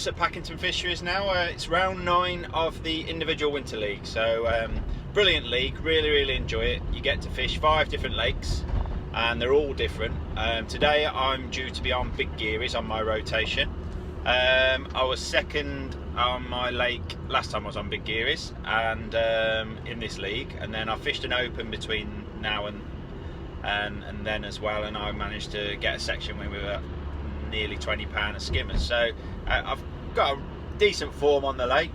us at Packington Fisheries now. It's round 9 of the individual winter league, so brilliant league, really enjoy it. You get to fish 5 different lakes and they're all different. Today I'm due to be on Big Gearies on my rotation. I was second on my lake last time I was on Big Gearies and in this league, and then I fished an open between now and then as well, and I managed to get a section when we were nearly 20 pound of skimmers. So I've got a decent form on the lake.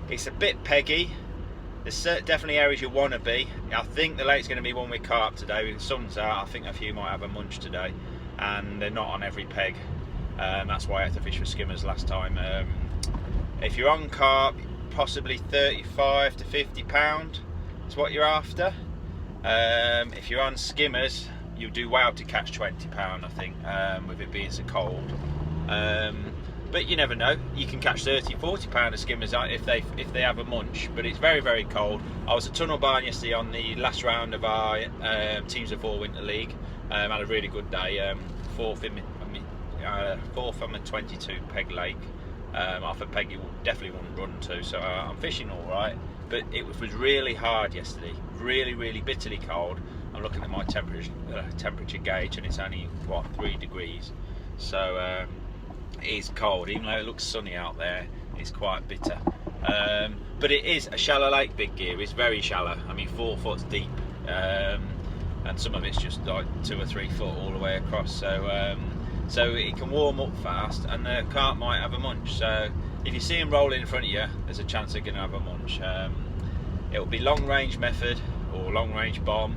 It's a bit peggy. There's definitely areas you want to be. I think the lake's going to be one with carp today. With the sun's out, I think a few might have a munch today, and they're not on every peg. That's why I had to fish for skimmers last time. If you're on carp, possibly 35 to 50 pound is what you're after. If you're on skimmers, you'll do well to catch 20 pound, I think, with it being so cold. But you never know, you can catch 30, 40 pound of skimmers if they have a munch, but it's very cold. I was at Tunnel Barn yesterday on the last round of our Teams of 4 Winter League. Had a really good day, fourth on the 22 peg lake, off a peg you definitely wouldn't run to, so I'm fishing all right. But it was really hard yesterday, really bitterly cold. I'm looking at my temperature gauge and it's only, what, 3 degrees. So it is cold, even though it looks sunny out there, it's quite bitter. But it is a shallow lake, Big Gear. It's very shallow, I mean 4 foot deep. And some of it's just like 2 or 3 foot all the way across. So it can warm up fast, and the carp might have a munch. So if you see them rolling in front of you, there's a chance they're going to have a munch. It'll be long range method or long range bomb,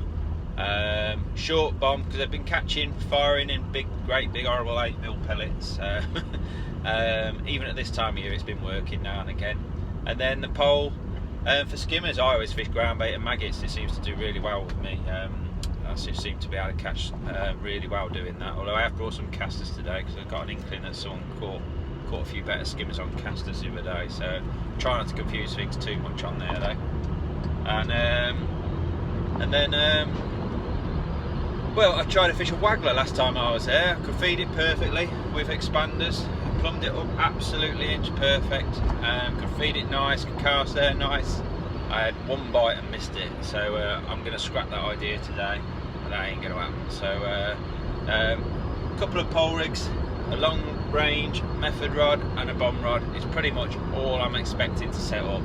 short bomb, because they've been firing in great big horrible 8mm pellets. Even at this time of year, it's been working now and again. And then the pole for skimmers, I always fish ground bait and maggots. It seems to do really well with me. I just seem to be able to catch really well doing that. Although I have brought some casters today because I've got an inkling that someone caught a few better skimmers on casters the other day. So try not to confuse things too much on there though. And then well, I tried to fish a waggler last time I was there. I could feed it perfectly with expanders. I plumbed it up absolutely inch perfect. Could feed it nice, could cast there nice. I had one bite and missed it, so I'm going to scrap that idea today. That ain't going to happen. So a couple of pole rigs, a long range method rod and a bomb rod is pretty much all I'm expecting to set up.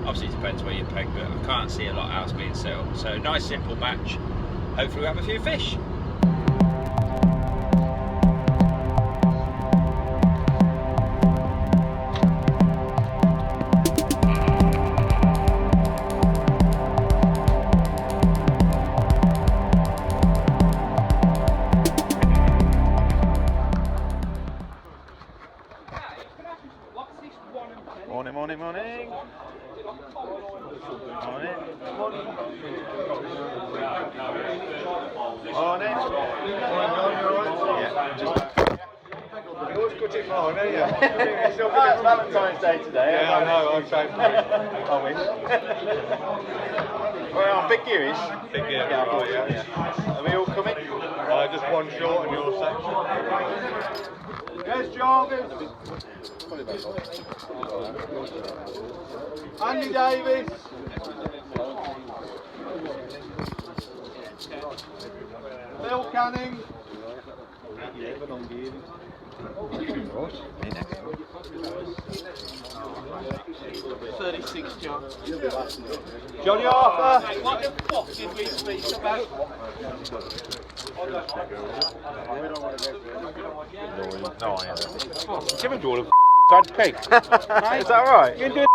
Obviously it depends where you peg, but I can't see a lot else being set up. So nice simple match. Hopefully we have a few fish. Morning. You always cut it long, don't you? It's Valentine's Day today. Yeah, I know, I'm saying I wish. Well, on Big Gearies? Big Gearies, Yeah, right, yeah. Are we all coming? Just one short in your section. Yes, Jarvis. Andy Davis. Bill Canning. 36, John. Jon Arthur. Hey, what the fuck did we speak about? No, I am. Give him all a bad pig. Is that right? You can do a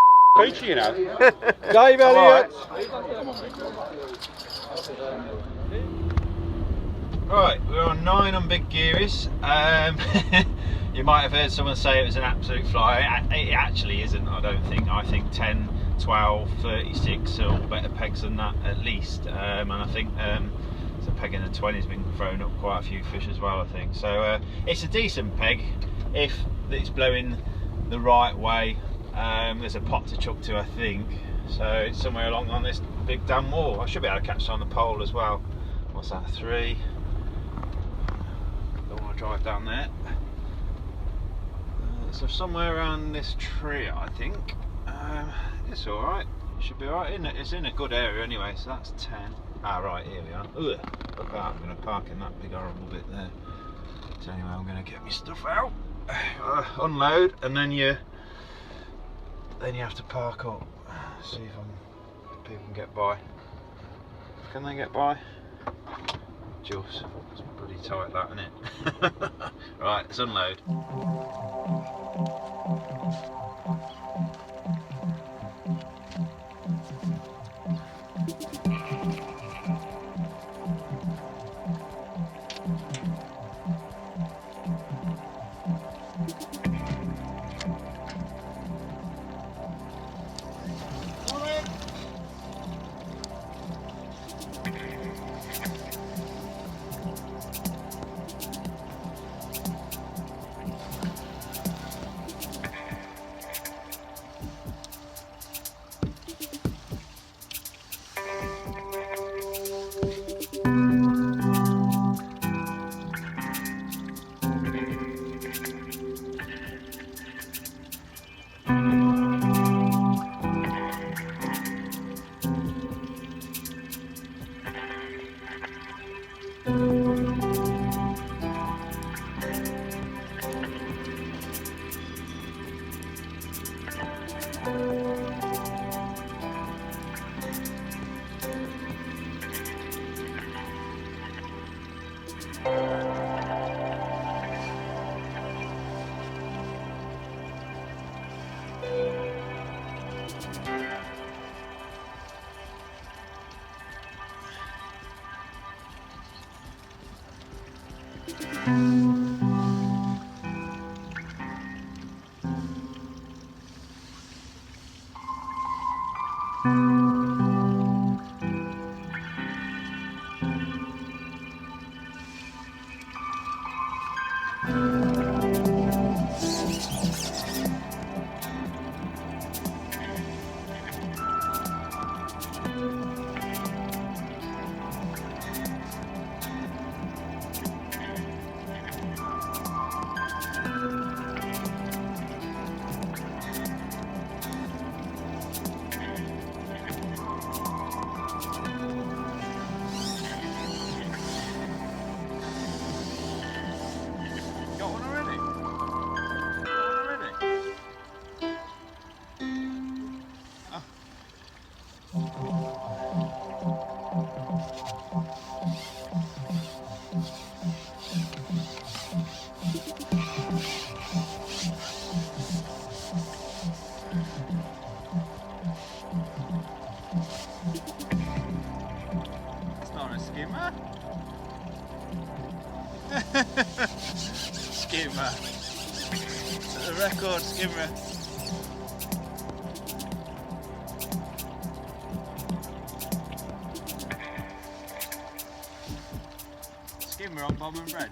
peachy, you know. Dave Elliott. Right, we're on 9 on Big Gearies. You might have heard someone say it was an absolute fly. It actually isn't, I don't think. I think 10, 12, 36 are all better pegs than that at least. And I think the peg in the 20 has been throwing up quite a few fish as well, I think. So it's a decent peg if it's blowing the right way. There's a pot to chuck to, I think. So it's somewhere along on this big damn wall. I should be able to catch it on the pole as well. What's that, 3? Don't want to drive down there. So somewhere around this tree, I think. It's alright. It should be alright, isn't it? It's in a good area anyway, so that's 10. Ah, right, here we are. Ugh, look at that, I'm going to park in that big horrible bit there. So anyway, I'm going to get my stuff out, unload, and then you have to park up. See if people can get by. Can they get by? Just. It's pretty tight, that, isn't it? Right, let's unload. Skimmer. It's a record skimmer. Skimmer on bomb and bread.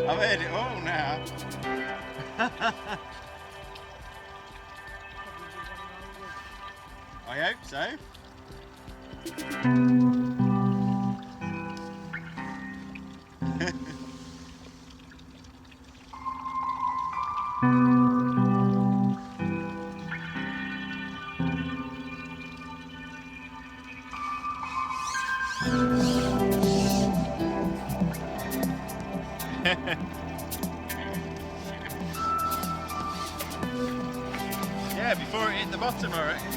I've heard it all now. I hope so. Yeah, before it hit the bottom, I reckon.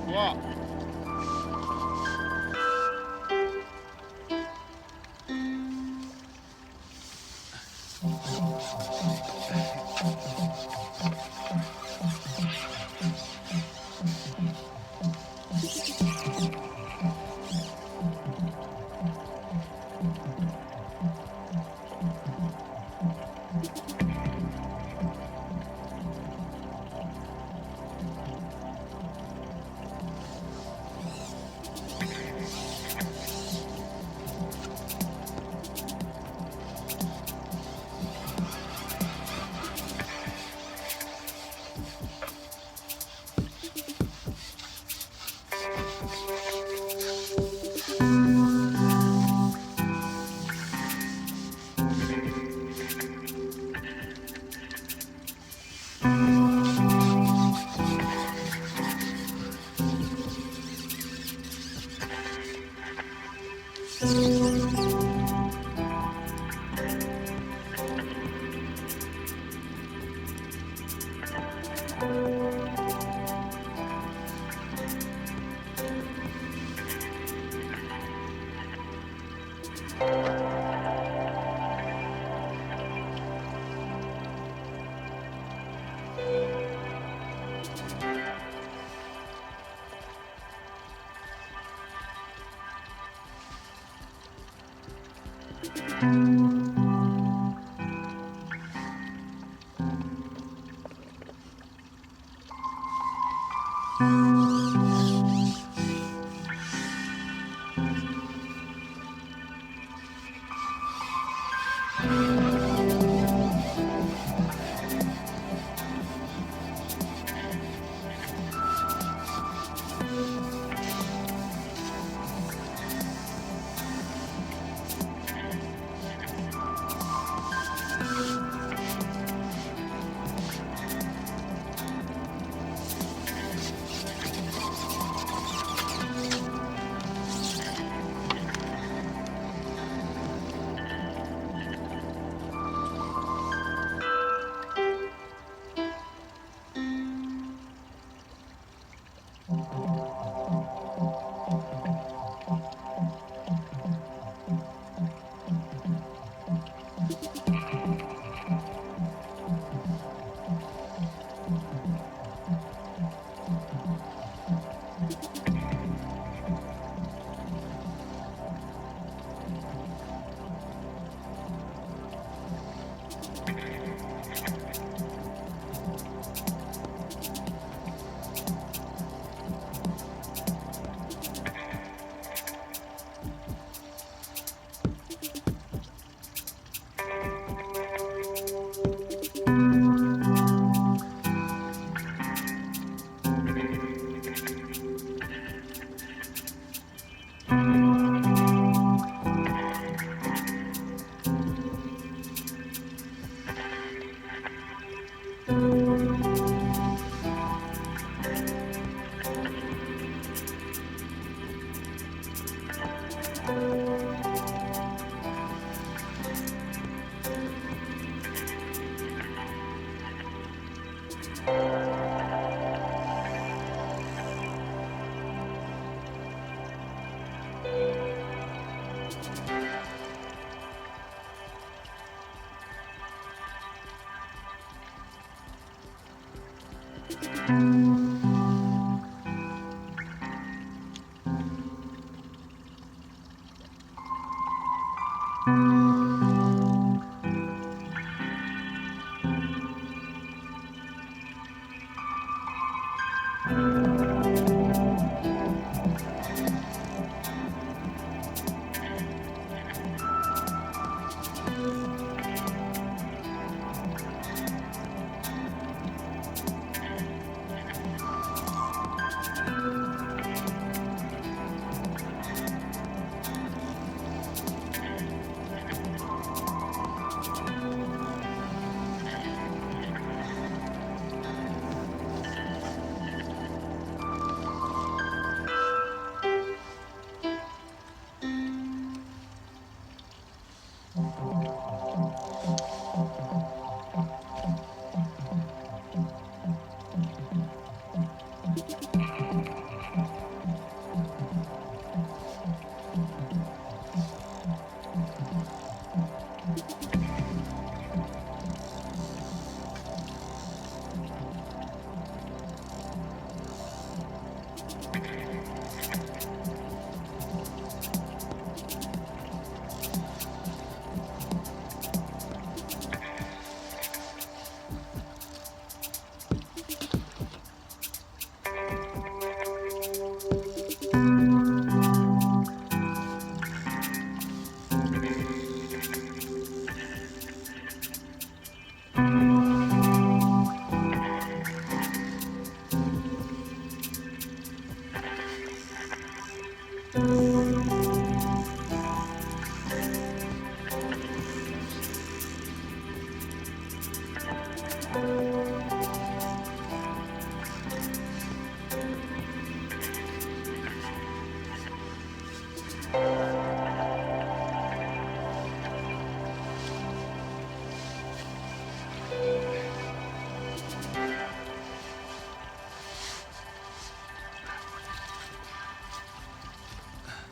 What?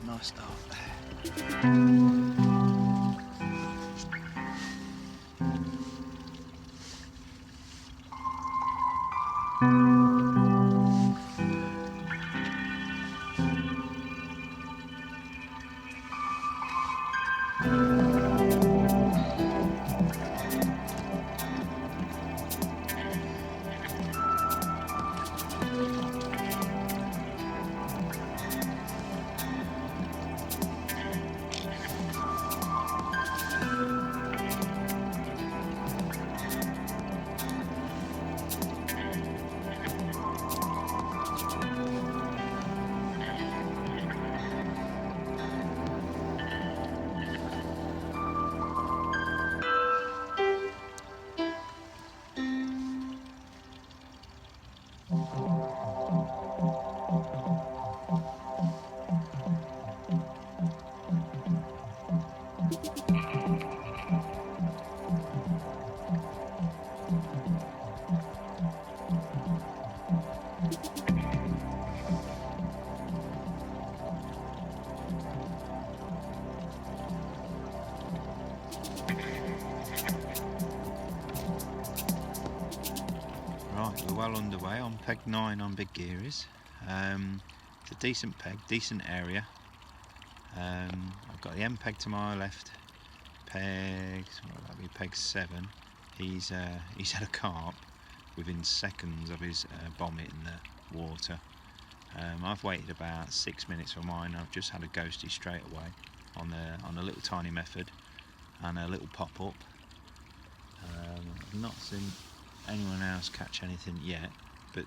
Nice start there. Right, we're well underway on peg 9 on Big Gearies. It's a decent peg, decent area. I've got the end peg to my left, pegs, well, that'll be peg 7. He's had a carp within seconds of his bomb hitting the water. I've waited about 6 minutes for mine. I've just had a ghosty straight away on a little tiny method and a little pop up. I've not seen anyone else catch anything yet, but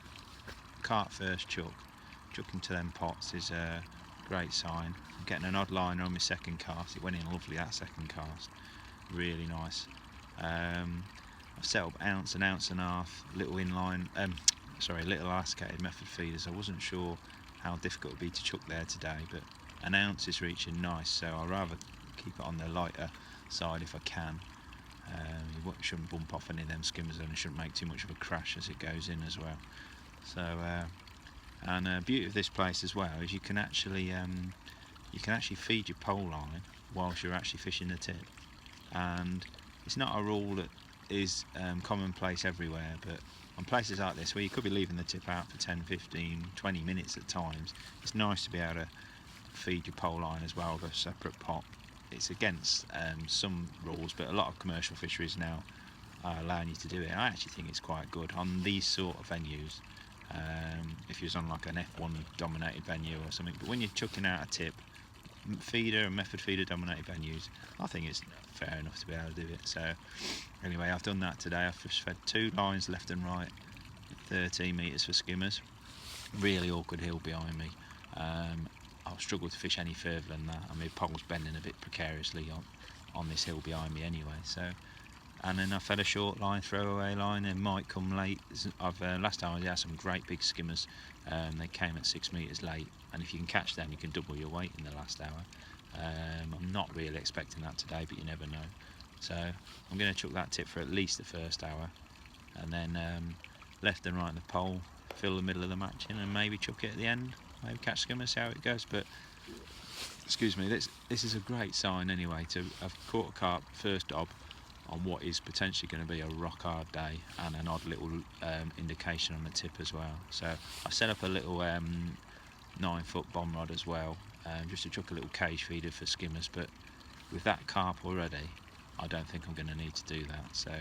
carp first chuck, chucking to them pots is a great sign. I'm getting an odd liner on my second cast. It went in lovely, that second cast, really nice. I've set up ounce and a half little inline, little elasticated method feeders. I wasn't sure how difficult it would be to chuck there today, but an ounce is reaching nice, so I'll rather keep it on the lighter side if I can. You shouldn't bump off any of them skimmers and it shouldn't make too much of a crash as it goes in as well. So, and the beauty of this place as well is you can actually feed your pole line whilst you're actually fishing the tip. And it's not a rule that is commonplace everywhere, but on places like this where you could be leaving the tip out for 10, 15, 20 minutes at times, it's nice to be able to feed your pole line as well with a separate pot. It's against some rules, but a lot of commercial fisheries now are allowing you to do it. I actually think it's quite good on these sort of venues. If you're on like an F1 dominated venue or something, but when you're chucking out a tip, feeder and method feeder dominated venues, I think it's fair enough to be able to do it. So anyway, I've done that today. I've just fed 2 lines left and right, 13 metres for skimmers. Really awkward hill behind me. I'll struggle to fish any further than that. I mean, pole's bending a bit precariously on this hill behind me anyway. So, and then I fed a short line, throwaway line, and might come late. Last time I had some great big skimmers. They came at 6 metres late, and if you can catch them, you can double your weight in the last hour. I'm not really expecting that today, but you never know. So I'm going to chuck that tip for at least the first hour, and then left and right in the pole, fill the middle of the match in, and maybe chuck it at the end. Maybe catch skimmers, see how it goes. But excuse me, this is a great sign anyway to have caught a carp first dob on what is potentially going to be a rock hard day, and an odd little indication on the tip as well. So I set up a little 9-foot bomb rod as well, just to chuck a little cage feeder for skimmers. But with that carp already, I don't think I'm going to need to do that. So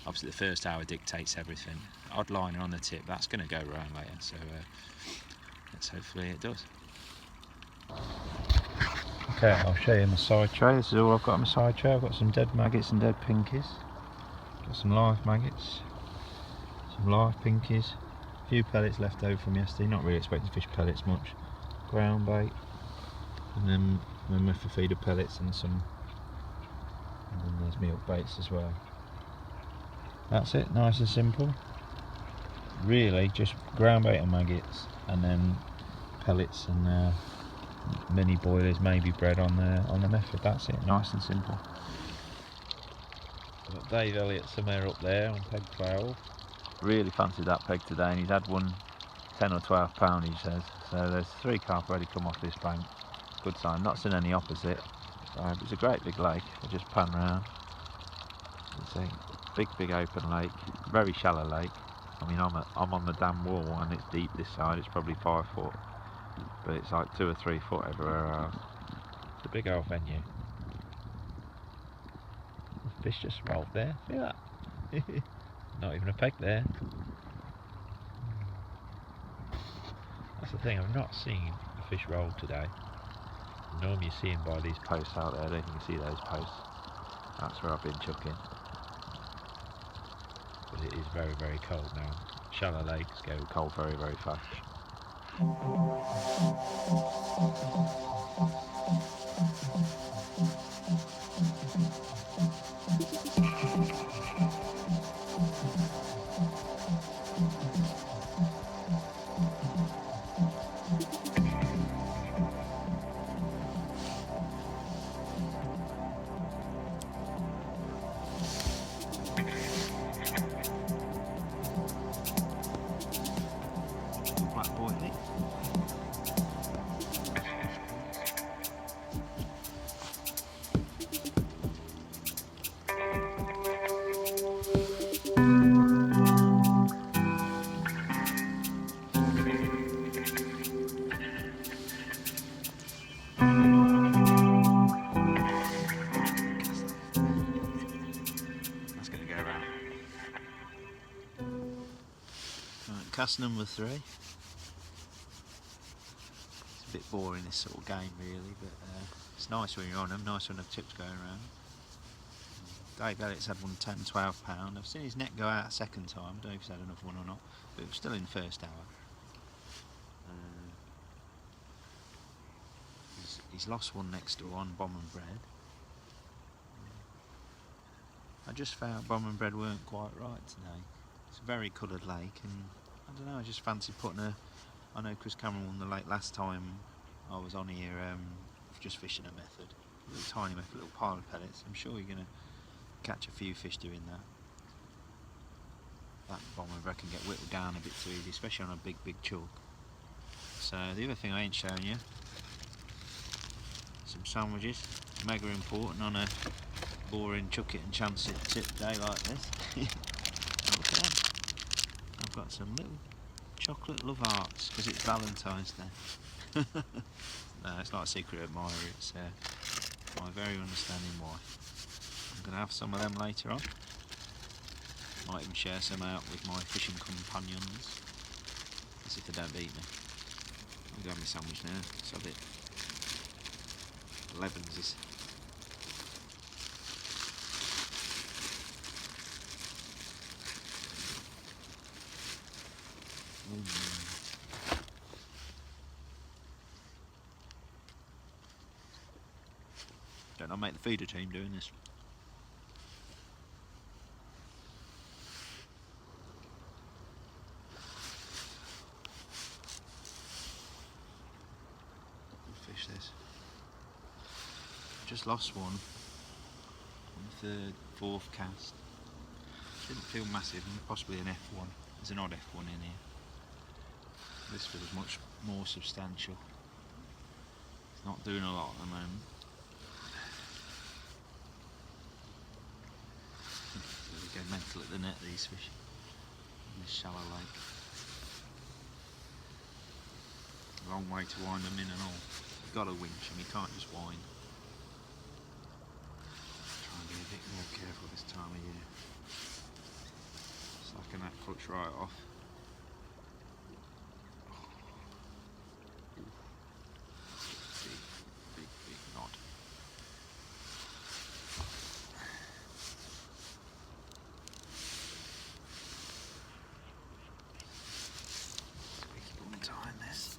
obviously the first hour dictates everything. Odd liner on the tip, that's going to go around later, so let's hopefully it does. Okay, I'll show you my side tray. This is all I've got on my side tray. I've got some dead maggots and dead pinkies. Got some live maggots, some live pinkies, a few pellets left over from yesterday. Not really expecting to fish pellets much. Ground bait, and then my method feeder pellets and then there's milk baits as well. That's it, nice and simple. Really just ground bait and maggots, and then pellets and mini boilers, maybe bread on the method. That's it, nice and simple. I've got Dave Elliott somewhere up there on peg 12. Really fancied that peg today, and he's had one 10 or 12 pound, he says. So there's 3 carp already come off this bank. Good sign. Not seen any opposite. So it's a great big lake. We'll just pan round. It's a big open lake. Very shallow lake. I mean, I'm on the dam wall and it's deep this side. It's probably 5 foot, but it's like 2 or 3 foot everywhere else. It's a big old venue. The fish just rolled there. See that? Not even a peg there. That's the thing, I've not seen a fish roll today. Normally you see them by these posts out there. I don't think you can see those posts. That's where I've been chucking. But it is very cold now. Shallow lakes go cold very fast. Black boy, Nick. That's going to go around. Right, cast number 3. It's a bit boring, this sort of game really, but it's nice when you're on them, nice when the tips going around. Dave Elliott's had one 10, 12 pound. I've seen his net go out a second time. I don't know if he's had another one or not, but it was still in the first hour. He's lost one next to one, Bomb and Bread. I just found Bomb and Bread weren't quite right today. It's a very coloured lake, and I don't know, I just fancy putting I know Chris Cameron won the lake last time I was on here, just fishing a method. A little tiny method, a little pile of pellets. I'm sure you're going to catch a few fish doing that. That Bomb and Bread can get whittled down a bit too easy, especially on a big chalk. So the other thing I ain't shown you, some sandwiches, mega important on a boring chuck it and chance it tip day like this. Look at them. I've got some little chocolate love hearts because it's Valentine's Day. No, it's not a secret admirer, it's my very understanding wife. I'm going to have some of them later on. Might even share some out with my fishing companions, as if they don't beat me. I'm going to have my sandwich now, let's have it. Leban's. Don't I make the feeder team doing this? Fish this. Just lost one on the 3rd, 4th cast. Didn't feel massive, and possibly an F1. There's an odd F1 in here. This feels much more substantial. It's not doing a lot at the moment. They go mental at the net, these fish, in this shallow lake. Long way to wind them in and all. You've got to winch them, you can't just wind. Try and be a bit more careful this time of year. Slacking that clutch right off. Big knot. Big time this.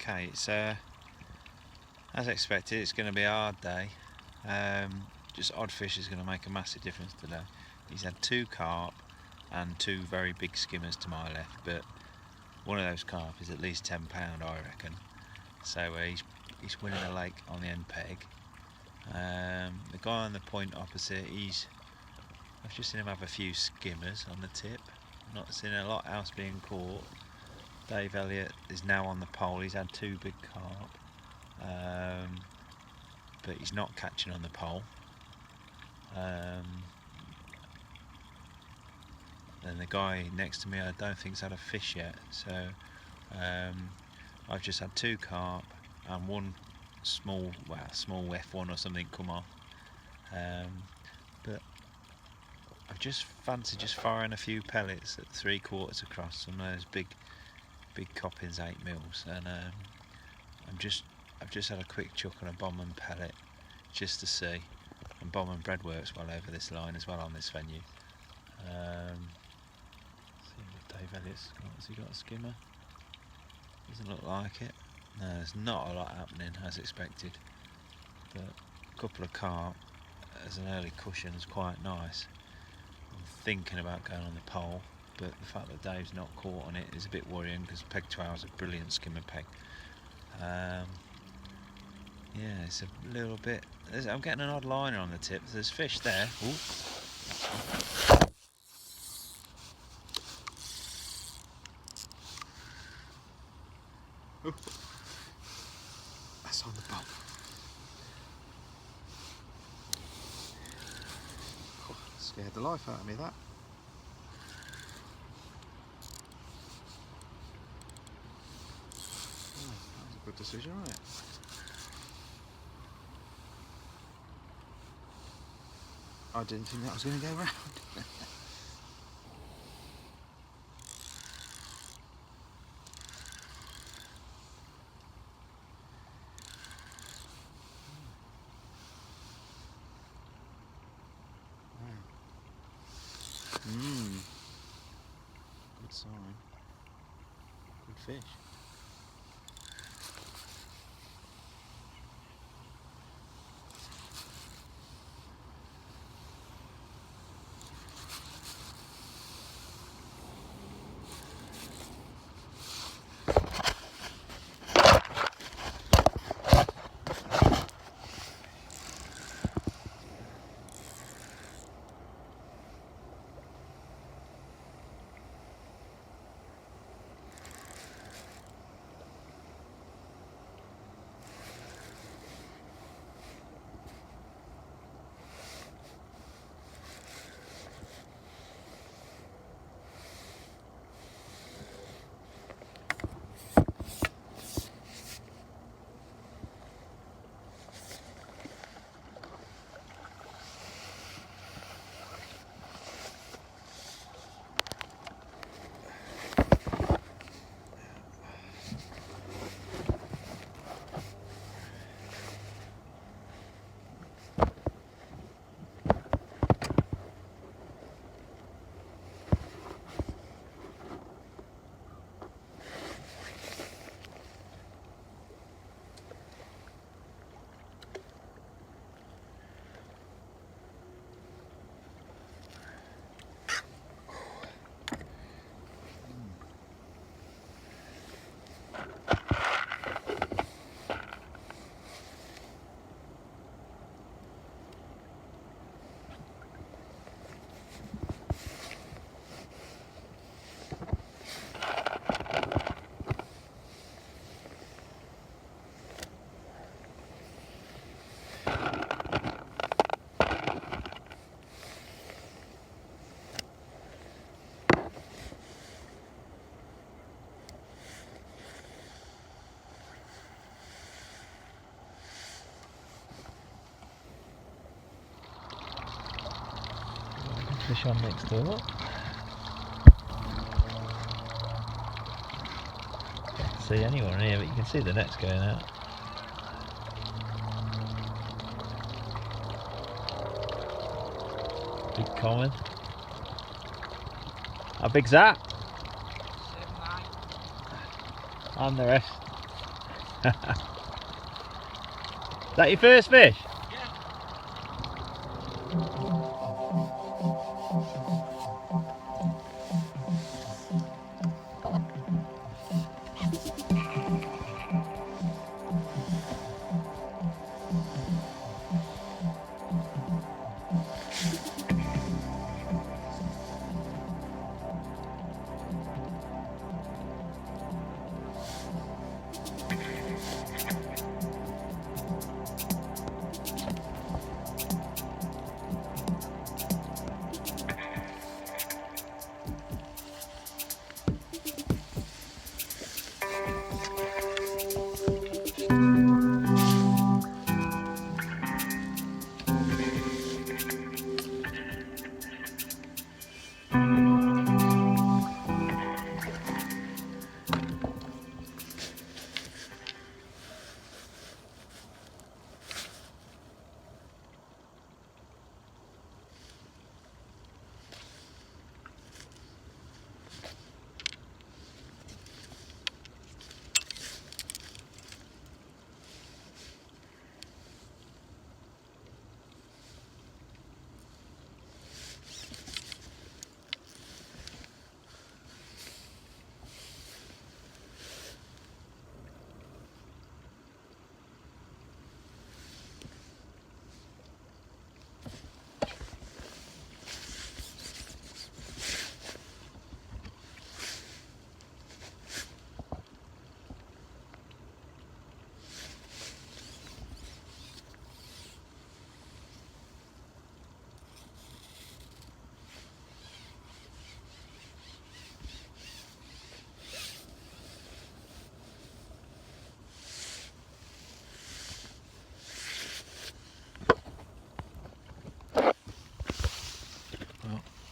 Okay, it's as expected, it's going to be a hard day. Just odd fish is going to make a massive difference today. He's had 2 carp and 2 very big skimmers to my left, but one of those carp is at least £10, I reckon. So he's winning the lake on the end peg. The guy on the point opposite, I've just seen him have a few skimmers on the tip. Not seen a lot else being caught. Dave Elliott is now on the pole. He's had 2 big carp, but he's not catching on the pole. Then the guy next to me, I don't think's had a fish yet. So I've just had 2 carp and 1 small F1 or something come off. But I've just fancied just firing a few pellets at 3/4 across, some of those big coppins, 8 mils, and I've just had a quick chuck on a bomb and pellet just to see. And bomb and bread works well over this line as well on this venue. See what Dave Elliott's got. Has he got a skimmer? Doesn't look like it. No, there's not a lot happening as expected, but a couple of carp as an early cushion is quite nice. I'm thinking about going on the pole, but the fact that Dave's not caught on it is a bit worrying because peg 12 is a brilliant skimmer peg. Yeah, it's a little bit. I'm getting an odd liner on the tip. There's fish there. Ooh. That's on the boat. Oh, scared the life out of me, that. Oh, that was a good decision, wasn't it? I didn't think that was going to go round. Good sign. Good fish. Fish on next door. Can't see anyone here, but you can see the net's going out. Big common. How big's that? 7, 9. And the rest. Is that your first fish?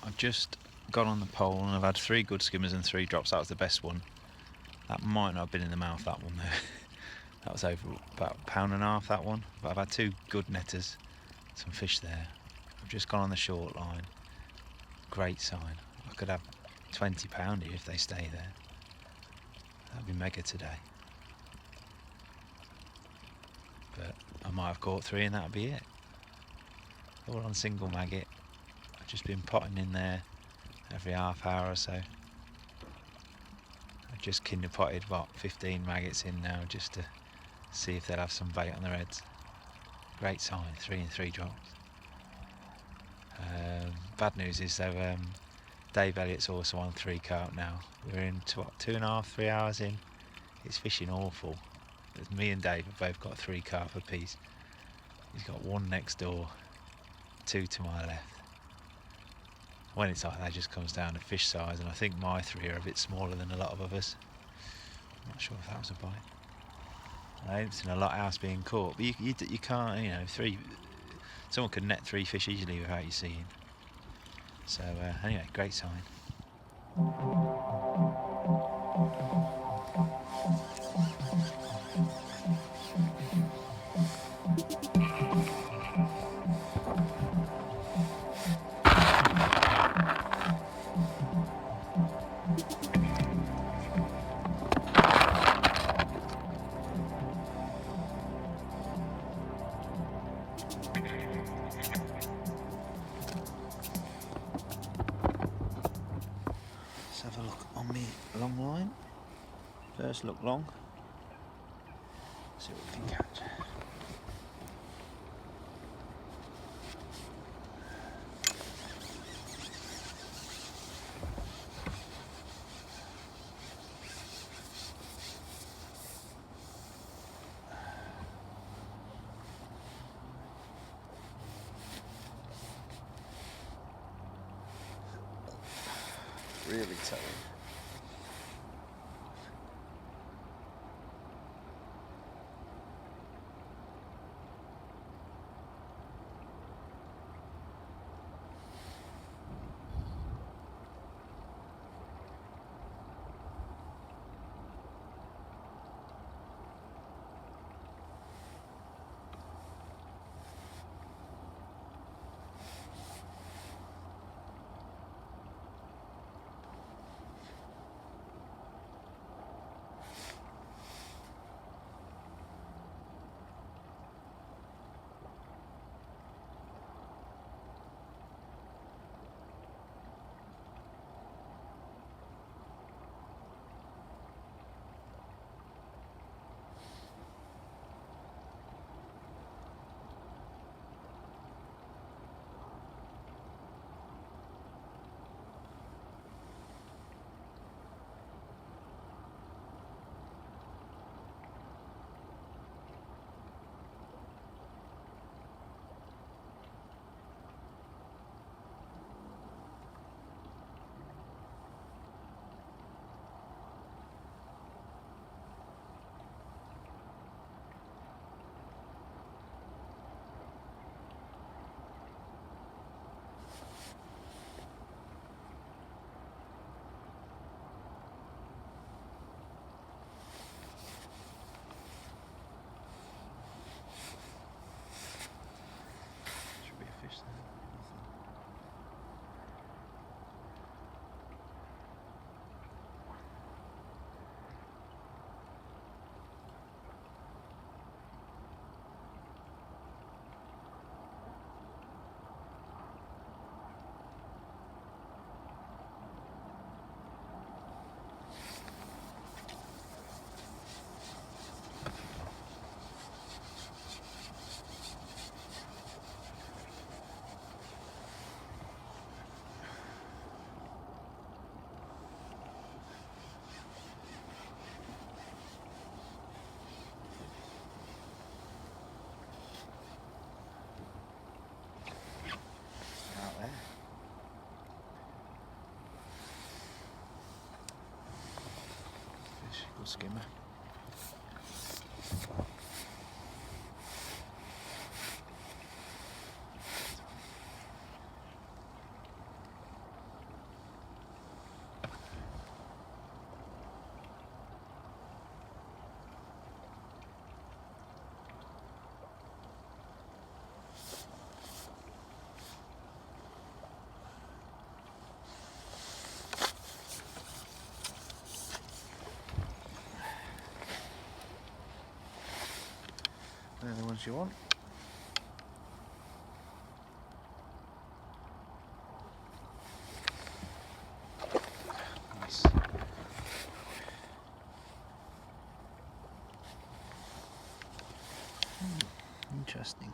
I've just gone on the pole and I've had 3 good skimmers and 3 drops. That was the best one. That might not have been in the mouth, that one though. That was over about £1.5, that one. But I've had 2 good netters, some fish there. I've just gone on the short line. Great sign. I could have 20 pound here if they stay there. That'd be mega today. But I might have caught 3 and that'll be it. All on single maggot. I've just been potting in there every half hour or so. I've just kinder potted, what, 15 maggots in now just to see if they'll have some bait on their heads. Great sign, 3 and 3 drops. Bad news is though, Dave Elliott's also on 3 carp now. We're in 2.5, 3 hours in. It's fishing awful. Me and Dave have both got 3 carp apiece. He's got 1 next door, 2 to my left. When it's like that, it just comes down to fish size, and I think my 3 are a bit smaller than a lot of others. I'm not sure if that was a bite. I haven't seen a lot else being caught, but you can't, you know, 3. Someone could net 3 fish easily without you seeing. So anyway, great sign. Let's have a look on me long line. First look long. See what we can catch. Really tight. Skimmer. you want. Nice. Interesting.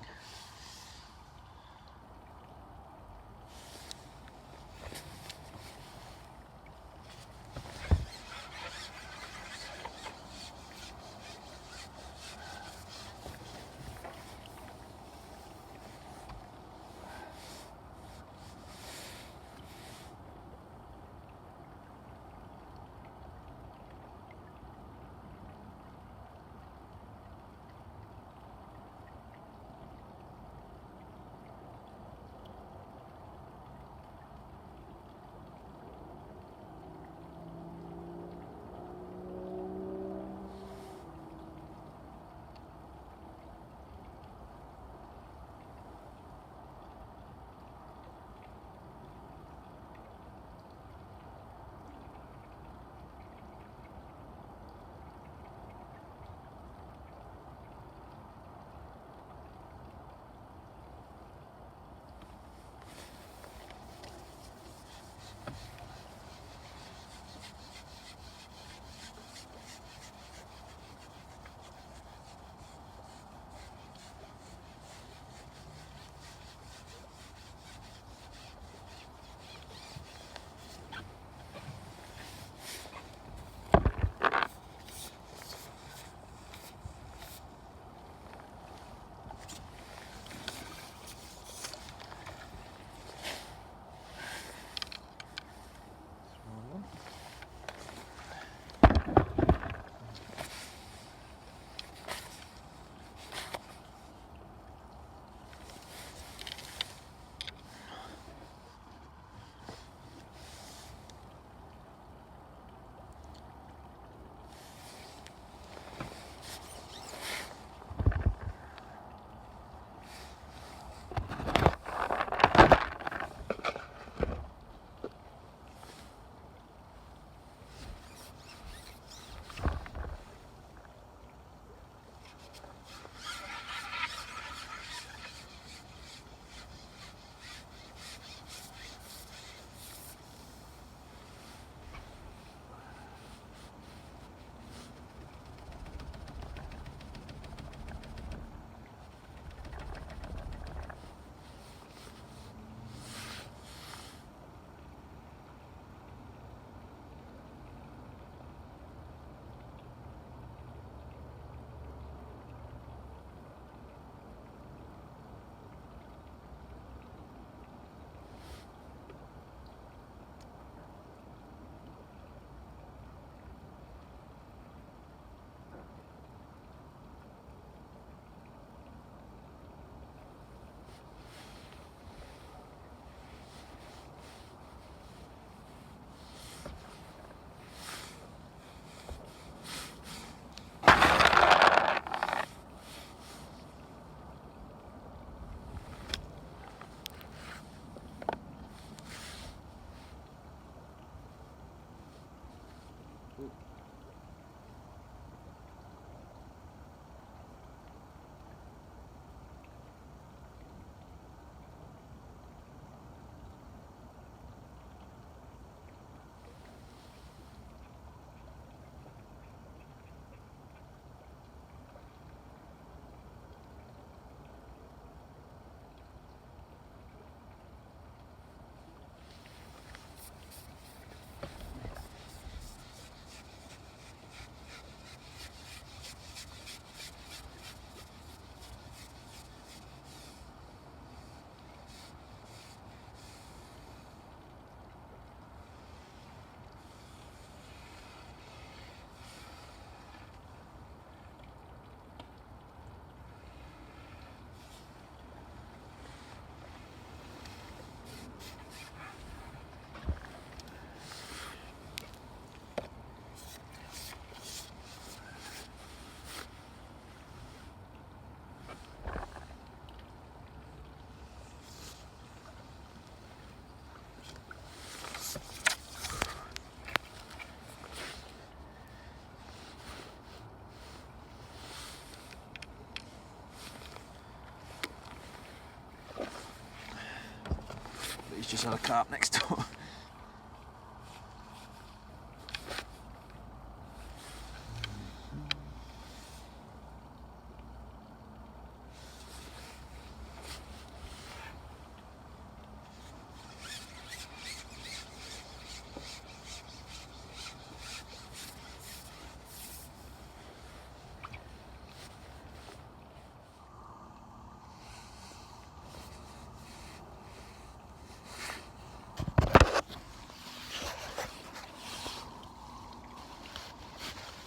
just had a carp next door.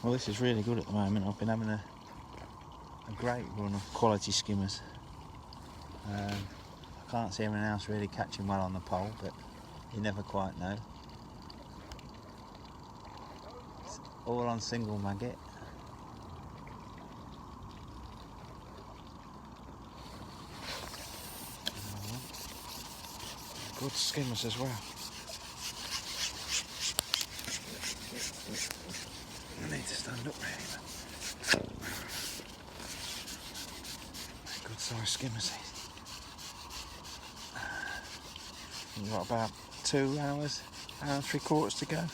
Well, this is really good at the moment. I've been having a great run of quality skimmers. I can't see anyone else really catching well on the pole, but you never quite know. It's all on single maggot. Good skimmers as well. I need to stand up really. Good sized skimmers. We've got about 2 hours, hour and 3/4 to go.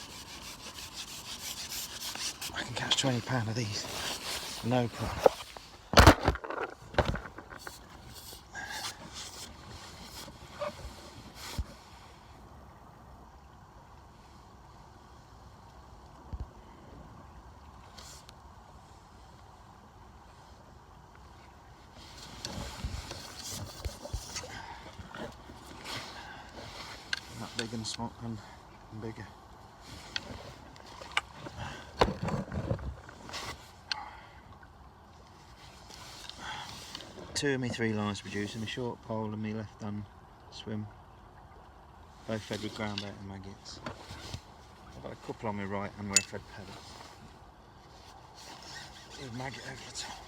I can catch 20 pound of these, no problem. Big and small and bigger. Two of my 3 lines producing, my short pole and my left hand swim, both fed with ground bait and maggots. I've got a couple on my right and we're fed pebbles with maggot over the top.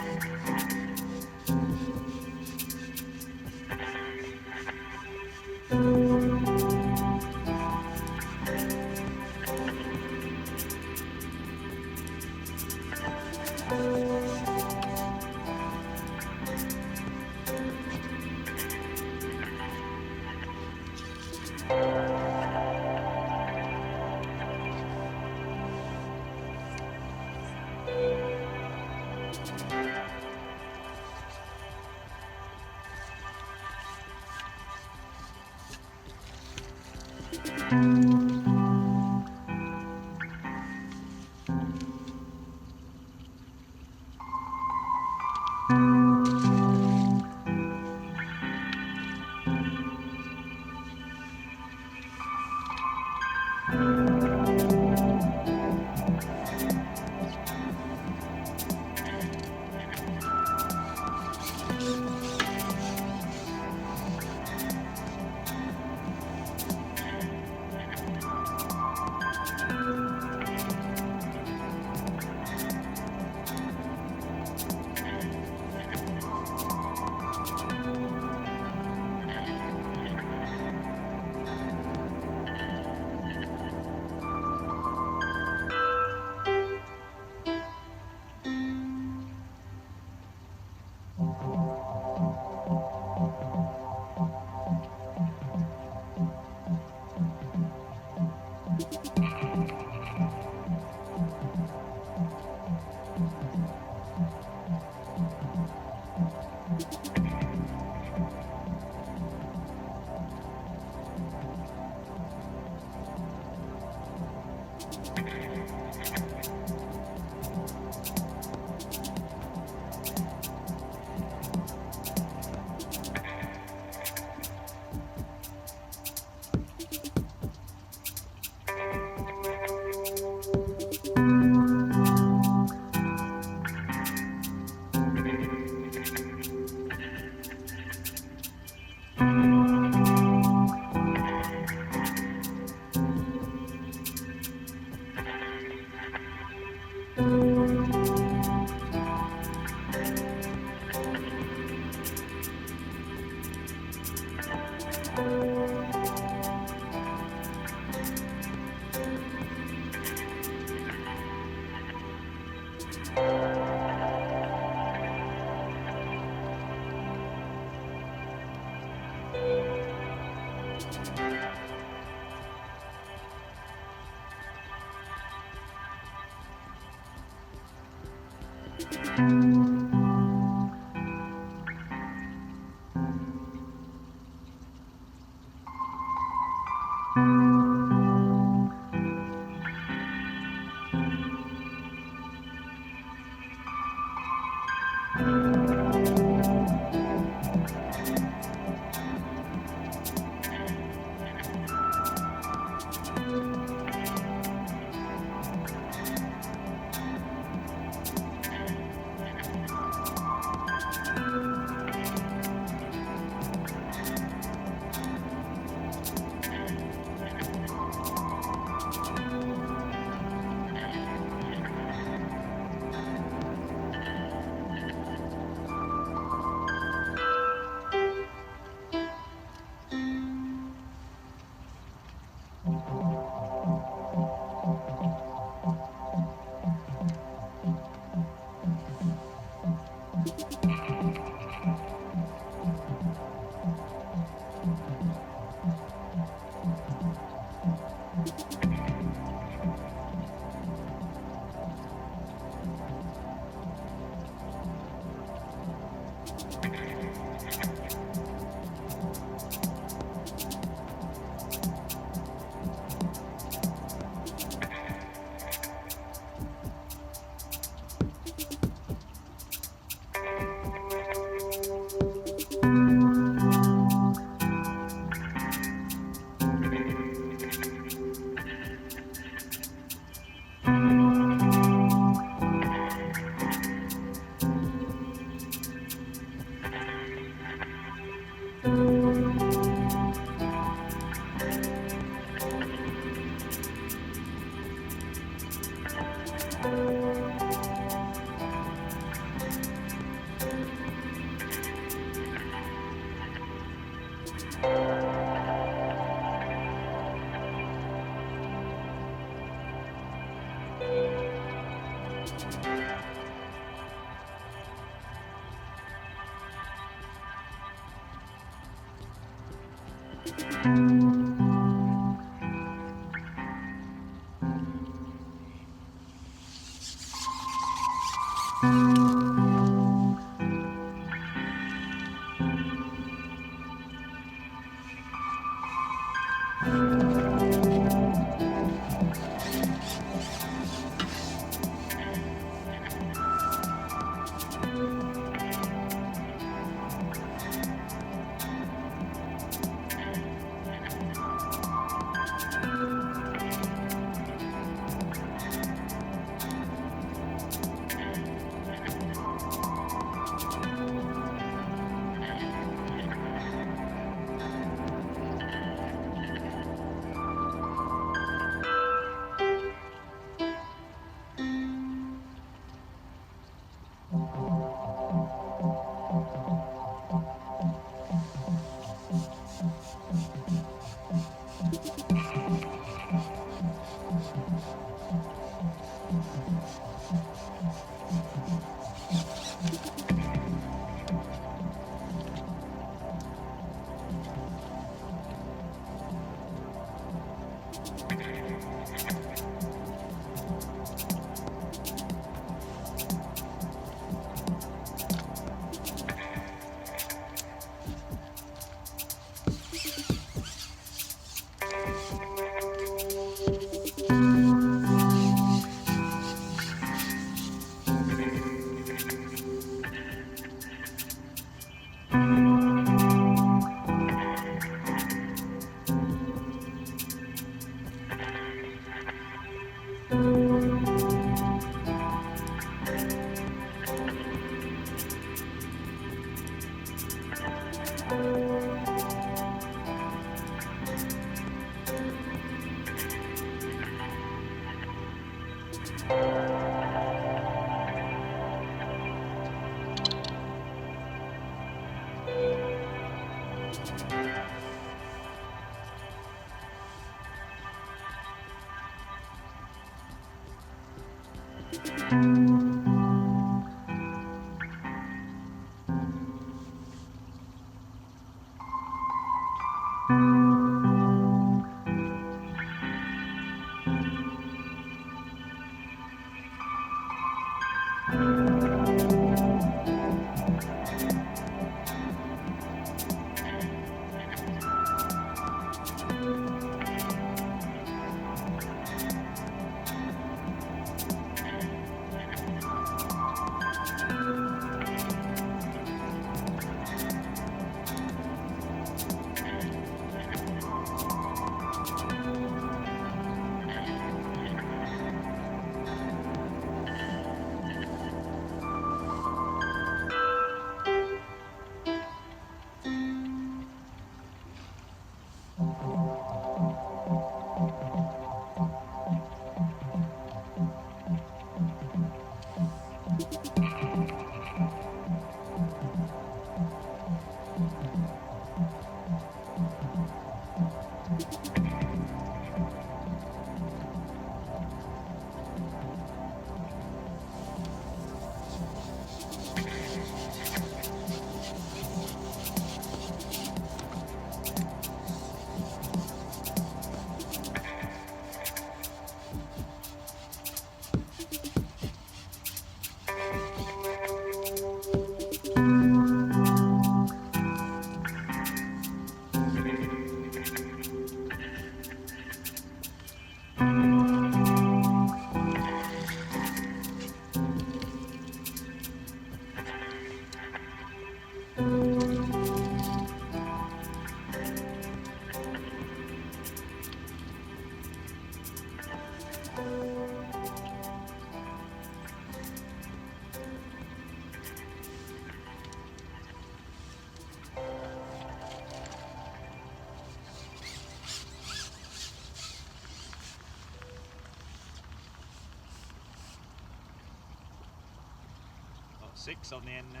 6 on the end now.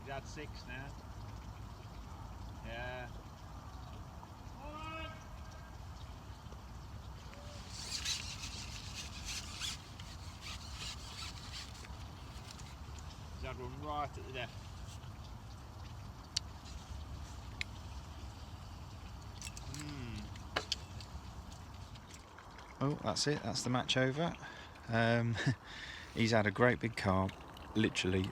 He's had 6 now. Yeah. He's had one right at the death. Oh, that's it, that's the match over. He's had a great big carp, literally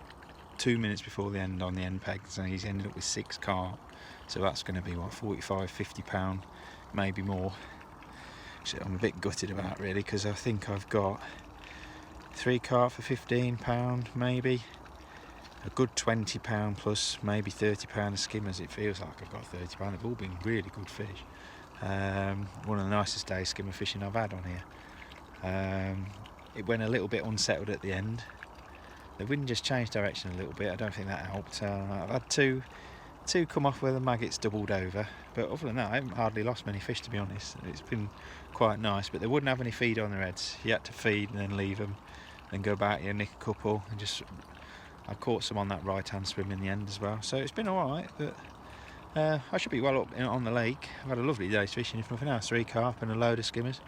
2 minutes before the end on the end pegs, and he's ended up with 6 carp. So that's going to be what, 45, 50 pound, maybe more. So I'm a bit gutted about really, because I think I've got 3 carp for 15 pound, maybe a good 20 pound plus maybe 30 pound of skimmers. It feels like I've got 30 pound. They've all been really good fish. One of the nicest days skimmer fishing I've had on here. It went a little bit unsettled at the end. The wind just changed direction a little bit. I don't think that helped. I've had two come off where the maggots doubled over, but other than that I haven't hardly lost many fish, to be honest. It's been quite nice, but they wouldn't have any feed on their heads. You had to feed and then leave them, then go back here, nick a couple, and just I caught some on that right hand swim in the end as well. So it's been alright, but I should be well up on the lake. I've had a lovely day's fishing, if nothing else. 3 carp and a load of skimmers.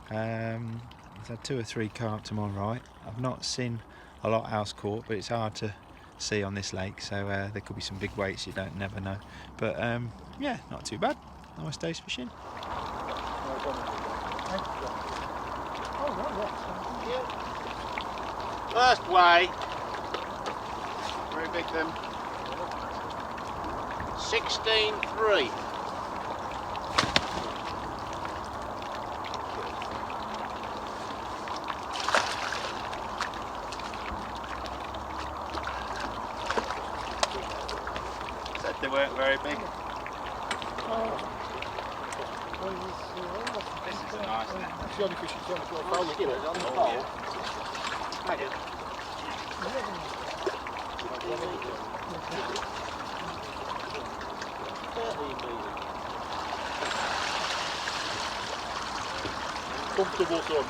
I've had 2 or 3 carp to my right. I've not seen a lot else caught, but it's hard to see on this lake, so there could be some big weights, you don't never know. But yeah, not too bad. Nice day's fishing. First way. Very big then. 16.3. Said they weren't very big. This is a nice net. It's the only fish you can throw On the pole. Maggot. 13 metres. Comfortable to them.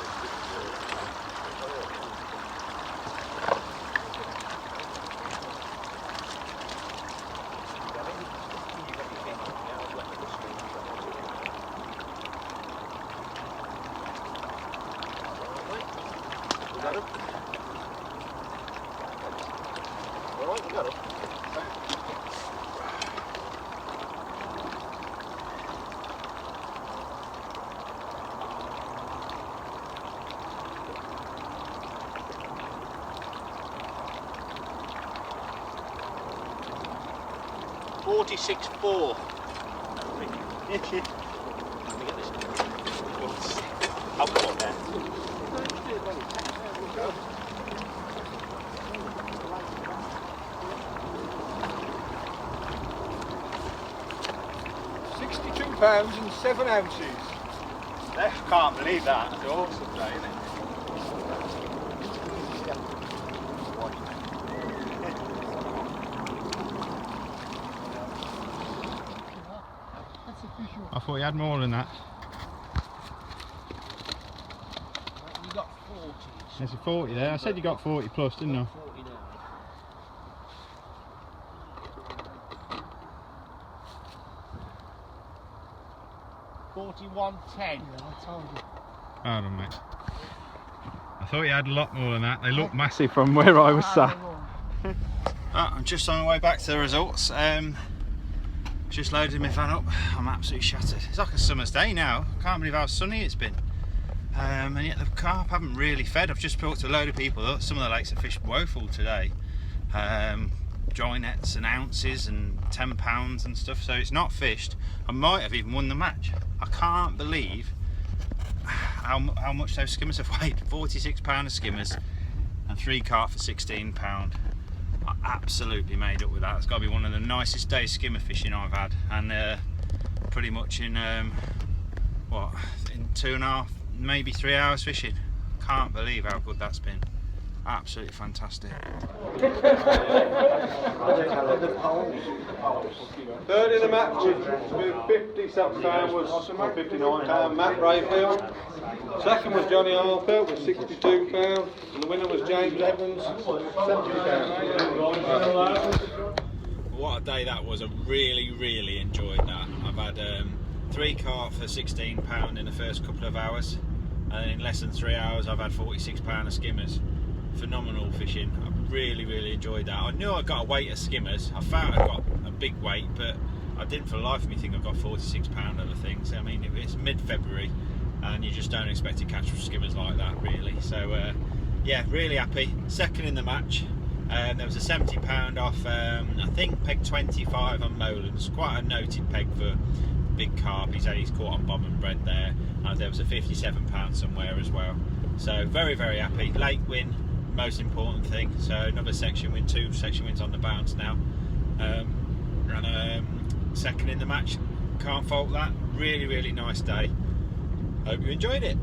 Got him? Alright, we got him. 46.4. Let me get this. I'll put it there. £62 and 7 ounces. I can't believe that. It's awesome day, isn't it? I thought you had more than that. You got 40. There's a 40 there. I said you got 40 plus, didn't I? 40 now. $41.10. Hold on, mate. I thought you had a lot more than that. They look massive from where I was sat. I'm just on my way back to the resorts. Just loaded my van up. I'm absolutely shattered. It's like a summer's day now. I can't believe how sunny it's been. And yet the carp haven't really fed. I've just talked to a load of people. Some of the lakes are fished woeful today. Dry nets and ounces and £10 and stuff. So it's not fished. I might have even won the match. I can't believe how much those skimmers have weighed. £46 of skimmers and 3 carp for £16. I absolutely made up with that. It's got to be one of the nicest days skimmer fishing I've had, and pretty much in what, in 2.5, maybe 3 hours fishing. Can't believe how good that's been. absolutely fantastic. Third in the match with 50-something pound was £59, Matt Rayfield. Second was Jon Arthur with £62, and the winner was James Evans, £70. What a day that was. I really enjoyed that. I've had 3 carp for £16 in the first couple of hours, and in less than 3 hours I've had £46 of skimmers. Phenomenal fishing. I really enjoyed that. I knew I got a weight of skimmers. I felt I got a big weight, but I didn't for the life of me think I got £46 of the things. I mean, it's mid-February and you just don't expect to catch skimmers like that, really. So yeah, really happy. Second in the match. There was a £70 off, I think peg 25 on Molan's. Quite a noted peg for big carp. He's caught on bob and bread there. There was a £57 somewhere as well. So very happy. Lake win, most important thing. So another section win, 2 section wins on the bounce now. Second in the match, can't fault that. Really nice day. Hope you enjoyed it.